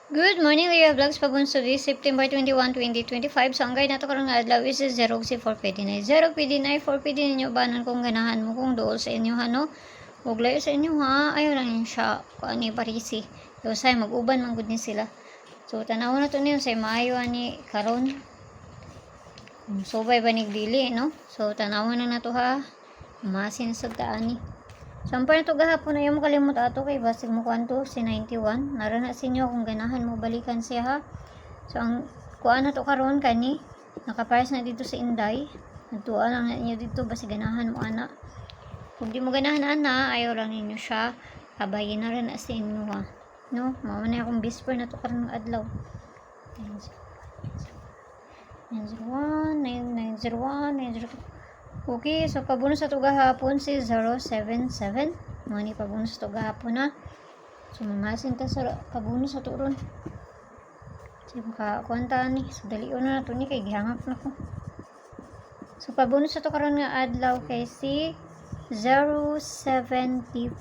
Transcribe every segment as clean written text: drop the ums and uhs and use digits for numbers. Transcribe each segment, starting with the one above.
Good morning, Leah Vlogs. Pabunso di September 21, 2025. So, ang guide nato karong adlaw is 0 si 4 pwede na. 0 pwede na, 4 pwede ninyo banan kung ganahan mo kung dool sa inyo, no? Huwag layo sa inyo, ha? Ayaw lang yun siya. Kung ano yung parisi. So, say, mag-uban man good ni sila. So, tanaw na to niyo, say, maayo ni karon. So, bay banig dili, no? So, tanaw na to, ha? Masin sa daan ni. Sampay na to gahapon na yung kalimut ato kay basig mo kwanto si 91. Narana sa inyo kung ganahan mo balikan siya, ha. So ang kuan na to karon kani nakapares na dito sa Inday. Nagtuan lang na inyo dito basig ganahan mo ana. Kung di mo ganahan ana, ayaw lang ninyo siya. Abayin na rin na sa inyo, ha. No, mao na akong bisper na to karon ng adlaw. 901 901 902. Okay, so pabunus sa to gahapon si 077. Mga ni pabunus sa to gahapon, na. So mamasin ta sa pabunus sa to ron. So makakuanta ni. So dalion na to ni kay gihangap na ko. So pabunus sa to karon nga adlaw kay si 074.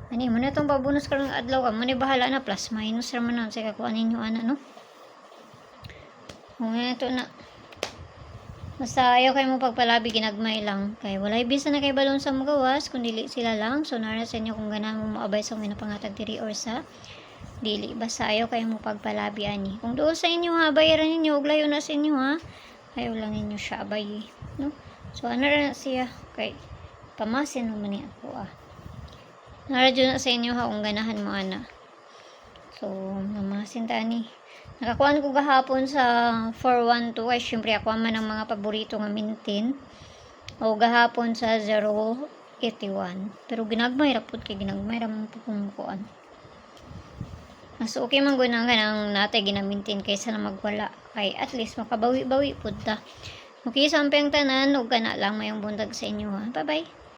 Ani mo na itong pabunus karon nga adlaw ka. Mo ni bahala na plus minus raman na sa kakuan ninyo ana, no. Mo na to na. Basta ayaw kayo mo pagpalabi, ginagmay lang. Kaya wala ibisa na kay balon sa magawas, kung dili sila lang. So, nara sa inyo kung ganahan mo maabay sa mga napangatag diri or sa dili. Basta ayaw kayo mo pagpalabi, ani. Kung doon sa inyo, ha, bayaran ninyo, huwag layo na sa inyo, ha. Ayaw lang ninyo siya abay, no? So, ano na siya? Okay. Pamasin mo ni ako, Nara dyan na sa inyo, ha, kung ganahan mo, ana. So, mamasin ta, ani. Nakakuan ko gahapon sa 412 ay syempre ako man ang mga paborito nga mintin. O gahapon sa 081. Pero ginagmay rapod kay ginagmay ra man kung kuan. Mas okay man gud nang kanang natay ginamintin kaysa na magwala. Kay at least makabawi-bawi pud ta. Okay, sampay ang tanan ug kana lang mayong buntag sa inyo, ha. Bye-bye.